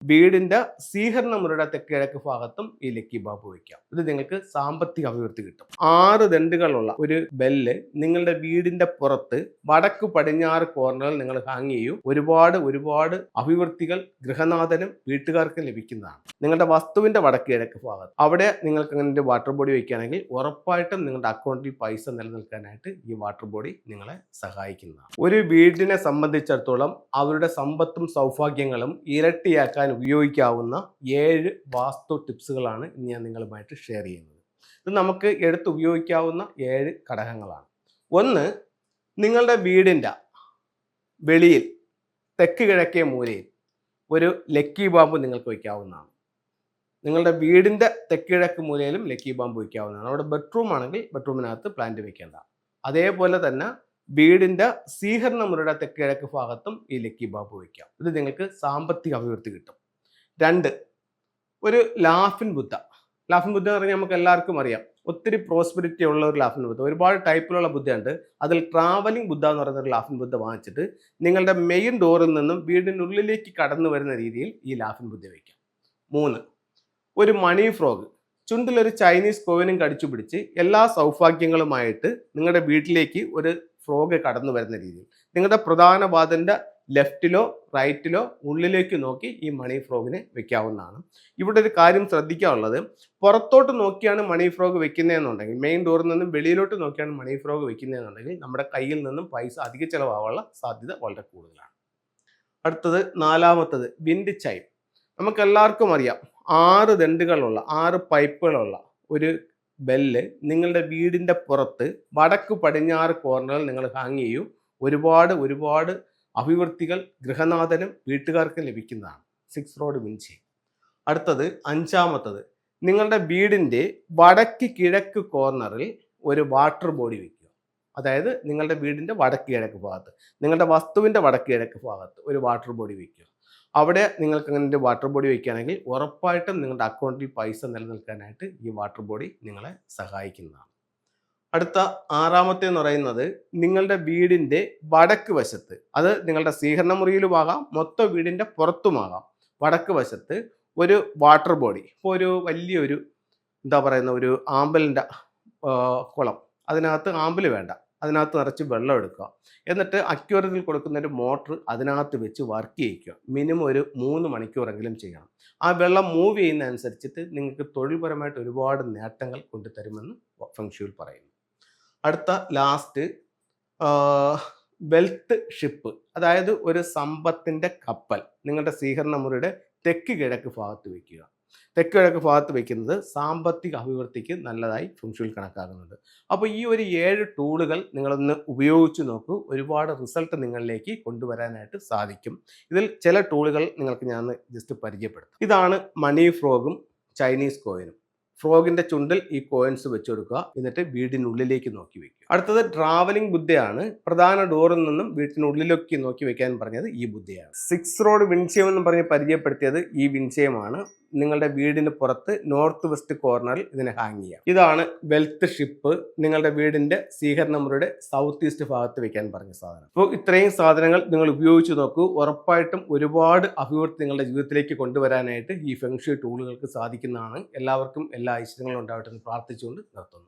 വീടിന്റെ സ്വീകരണ മുറിയുടെ തെക്കിഴക്ക് ഭാഗത്തും ഈ ലക്കി ബാമ്പു വയ്ക്കാം. ഇത് നിങ്ങൾക്ക് സാമ്പത്തിക അഭിവൃദ്ധി കിട്ടും. 6 ദണ്ടുകളുള്ള ഒരു ബെല്ല് നിങ്ങളുടെ വീടിന്റെ പുറത്ത് വടക്ക് പടിഞ്ഞാറ് കോർണറിൽ നിങ്ങൾ ഹാങ് ചെയ്യും. ഒരുപാട് അഭിവൃദ്ധികൾ ഗൃഹനാഥനും വീട്ടുകാർക്കും ലഭിക്കുന്നതാണ്. നിങ്ങളുടെ വസ്തുവിന്റെ വടക്ക് കിഴക്ക് ഭാഗത്ത് അവിടെ നിങ്ങൾക്ക് അങ്ങനെ വാട്ടർ ബോഡി വയ്ക്കുകയാണെങ്കിൽ ഉറപ്പായിട്ടും നിങ്ങളുടെ അക്കൗണ്ടിൽ പൈസ നിലനിൽക്കാനായിട്ട് ഈ വാട്ടർ ബോഡി നിങ്ങളെ സഹായിക്കുന്നതാണ്. ഒരു വീടിനെ സംബന്ധിച്ചിടത്തോളം അവരുടെ സമ്പത്തും സൗഭാഗ്യങ്ങളും ഇരട്ടിയാക്കാൻ ഉപയോഗിക്കാവുന്ന 7 വാസ്തു ടിപ്സുകളാണ് ഇന്ന് ഞാൻ നിങ്ങളുമായിട്ട് ഷെയർ ചെയ്യുന്നത്. ഇത് നമുക്ക് എടുത്ത് ഉപയോഗിക്കാവുന്ന 7 ഘടകങ്ങളാണ്. ഒന്ന്, നിങ്ങളുടെ വീടിൻ്റെ വെളിയിൽ തെക്ക് കിഴക്കേ മൂലയിൽ ഒരു ലക്കി ബാമ്പ് നിങ്ങൾക്ക് വയ്ക്കാവുന്നതാണ്. നിങ്ങളുടെ വീടിൻ്റെ തെക്ക് കിഴക്ക് മൂലയിലും ലക്കി ബാമ്പ് വയ്ക്കാവുന്നതാണ്. അവിടെ ബെഡ്റൂം ആണെങ്കിൽ ബെഡ്റൂമിനകത്ത് പ്ലാന്റ് വയ്ക്കേണ്ട. അതേപോലെ തന്നെ വീടിന്റെ സ്വീകരണ മുറിയുടെ തെക്ക് കിഴക്ക് ഭാഗത്തും ഈ ലക്കി ബാമ്പ് വയ്ക്കാം. ഇത് നിങ്ങൾക്ക് സാമ്പത്തിക അഭിവൃദ്ധി കിട്ടും. 2, ഒരു ലാഫിൻ ബുദ്ധ. ലാഫിൻ ബുദ്ധ എന്ന് പറഞ്ഞാൽ നമുക്ക് എല്ലാവർക്കും അറിയാം, ഒത്തിരി പ്രോസ്പെരിറ്റി ഉള്ള ഒരു ലാഫിൻ ബുദ്ധ. ഒരുപാട് ടൈപ്പിലുള്ള ബുദ്ധയുണ്ട്. അതിൽ ട്രാവലിംഗ് ബുദ്ധ എന്ന് പറയുന്ന ഒരു ലാഫിൻ ബുദ്ധ വാങ്ങിച്ചിട്ട് നിങ്ങളുടെ മെയിൻ ഡോറിൽ നിന്നും വീടിനുള്ളിലേക്ക് കടന്നു വരുന്ന രീതിയിൽ ഈ ലാഫിൻ ബുദ്ധ വയ്ക്കാം. 3, ഒരു മണി ഫ്രോഗ്. ചുണ്ടിലൊരു ചൈനീസ് കോയിനും കടിച്ചു പിടിച്ച് എല്ലാ സൗഭാഗ്യങ്ങളുമായിട്ട് നിങ്ങളുടെ വീട്ടിലേക്ക് ഒരു ഫ്രോഗ് കടന്നു വരുന്ന രീതിയിൽ നിങ്ങളുടെ പ്രധാന വാതിലിന്റെ ലെഫ്റ്റിലോ റൈറ്റിലോ ഉള്ളിലേക്ക് നോക്കി ഈ മണി ഫ്രോഗിനെ വെക്കാവുന്നതാണ്. ഇവിടെ ഒരു കാര്യം ശ്രദ്ധിക്കാനുള്ളത്, പുറത്തോട്ട് നോക്കിയാണ് മണി ഫ്രോഗ് വെക്കുന്നതെന്നുണ്ടെങ്കിൽ, മെയിൻ ഡോറിൽ നിന്നും വെളിയിലോട്ട് നോക്കിയാണ് മണി ഫ്രോഗ് വെക്കുന്നതെന്നുണ്ടെങ്കിൽ നമ്മുടെ കയ്യിൽ നിന്നും പൈസ അധിക ചിലവാകാനുള്ള സാധ്യത വളരെ കൂടുതലാണ്. അടുത്തത് 4-മത്തത് വിൻഡ് ചൈം. നമുക്ക് എല്ലാവർക്കും അറിയാം, 6 ദണ്ടുകളുള്ള 6 പൈപ്പുകളുള്ള ഒരു ബെല്ല് നിങ്ങളുടെ വീടിന്റെ പുറത്ത് വടക്ക് പടിഞ്ഞാറ് കോർണറിൽ നിങ്ങൾ ഹാങ് ചെയ്യും. ഒരുപാട് അഭിവൃദ്ധികൾ ഗൃഹനാഥനും വീട്ടുകാർക്കും ലഭിക്കുന്നതാണ്. 6 റോഡ് വിൻഡ് ചൈം. അടുത്തത് 5-മത്തത്, നിങ്ങളുടെ വീടിന്റെ വടക്ക് കിഴക്ക് കോർണറിൽ ഒരു വാട്ടർ ബോഡി വയ്ക്കുക. അതായത് നിങ്ങളുടെ വീടിന്റെ വടക്ക് കിഴക്ക് ഭാഗത്ത്, നിങ്ങളുടെ വസ്തുവിന്റെ വടക്ക് കിഴക്ക് ഭാഗത്ത് ഒരു വാട്ടർ ബോഡി വയ്ക്കുക. അവിടെ നിങ്ങൾക്ക് അങ്ങനെ വാട്ടർ ബോഡി വയ്ക്കുകയാണെങ്കിൽ ഉറപ്പായിട്ടും നിങ്ങളുടെ അക്കൗണ്ടിൽ പൈസ നിലനിൽക്കാനായിട്ട് ഈ വാട്ടർ ബോഡി നിങ്ങളെ സഹായിക്കുന്നതാണ്. അടുത്ത 6-മത്തെ എന്ന് പറയുന്നത്, നിങ്ങളുടെ വീടിന്റെ വടക്ക് വശത്ത്, അത് നിങ്ങളുടെ സ്വീകരണ മുറിയിലുമാകാം മൊത്തം വീടിന്റെ പുറത്തുമാകാം, വടക്ക് വശത്ത് ഒരു വാട്ടർ ബോഡി. ഇപ്പോൾ ഒരു വലിയൊരു ഒരു ആമ്പലിൻ്റെ കുളം, അതിനകത്ത് ആമ്പൽ വേണ്ട, അതിനകത്ത് നിറച്ച് വെള്ളം എടുക്കുക. എന്നിട്ട് അക്വേറിയത്തിൽ കൊടുക്കുന്ന ഒരു മോട്ടർ അതിനകത്ത് വെച്ച് വർക്ക് ചെയ്യിക്കുക. മിനിമം ഒരു 3 മണിക്കൂറെങ്കിലും ചെയ്യണം. ആ വെള്ളം മൂവ് ചെയ്യുന്ന അനുസരിച്ചിട്ട് നിങ്ങൾക്ക് തൊഴിൽപരമായിട്ട് ഒരുപാട് നേട്ടങ്ങൾ കൊണ്ടുതരുമെന്ന് ഫെങ്ഷുയിൽ പറയുന്നു. അടുത്ത ലാസ്റ്റ്, വെൽത്ത് ഷിപ്പ്, അതായത് ഒരു സമ്പത്തിൻ്റെ കപ്പൽ നിങ്ങളുടെ സ്വീകരണ മുറിയുടെ തെക്ക് കിഴക്ക് ഭാഗത്ത് വയ്ക്കുക. തെക്ക് കിഴക്ക് ഭാഗത്ത് വയ്ക്കുന്നത് സാമ്പത്തിക അഭിവൃദ്ധിക്ക് നല്ലതായി ഫെങ്ഷുയിൽ കണക്കാക്കുന്നുണ്ട്. അപ്പോൾ ഈ ഒരു 7 ടൂളുകൾ നിങ്ങളൊന്ന് ഉപയോഗിച്ച് നോക്കൂ. ഒരുപാട് റിസൾട്ട് നിങ്ങളിലേക്ക് കൊണ്ടുവരാനായിട്ട് സാധിക്കും. ഇതിൽ ചില ടൂളുകൾ നിങ്ങൾക്ക് ഞാൻ ജസ്റ്റ് പരിചയപ്പെടുത്താം. ഇതാണ് മണി ഫ്രോഗും ചൈനീസ് കോയിനും. ഫ്രോഗിന്റെ ചുണ്ടിൽ ഈ കോയിൻസ് വെച്ച് കൊടുക്കുക, എന്നിട്ട് വീടിനുള്ളിലേക്ക് നോക്കി വെക്കുക. അടുത്തത് ട്രാവലിംഗ് ബുദ്ധയാണ്. പ്രധാന ഡോറിൽ നിന്നും വീട്ടിനുള്ളിലേക്ക് നോക്കി വെക്കാൻ പറഞ്ഞത് ഈ ബുദ്ധയാണ്. 6 റോഡ് വിൻഡ് ചൈം എന്ന് പറഞ്ഞ് പരിചയപ്പെടുത്തിയത് ഈ വിൻഡ് ചൈമാണ്. നിങ്ങളുടെ വീടിന് പുറത്ത് നോർത്ത് വെസ്റ്റ് കോർണറിൽ ഇതിനെ ഹാങ് ചെയ്യാം. ഇതാണ് വെൽത്ത് ഷിപ്പ്, നിങ്ങളുടെ വീടിന്റെ സ്വീകരണ മുറിയുടെ സൗത്ത് ഈസ്റ്റ് ഭാഗത്ത് വെക്കാൻ പറഞ്ഞ സാധനം. അപ്പോൾ ഇത്രയും സാധനങ്ങൾ നിങ്ങൾ ഉപയോഗിച്ച് നോക്കൂ. ഉറപ്പായിട്ടും ഒരുപാട് അഭിവൃദ്ധി നിങ്ങളുടെ ജീവിതത്തിലേക്ക് കൊണ്ടുവരാനായിട്ട് ഈ ഫെങ്ഷുയി ടൂളുകൾക്ക് സാധിക്കുന്നതാണ്. എല്ലാവർക്കും എല്ലാ ഐശ്വര്യങ്ങളും ഉണ്ടാവട്ടെ എന്ന് പ്രാർത്ഥിച്ചുകൊണ്ട് നിർത്തുന്നു.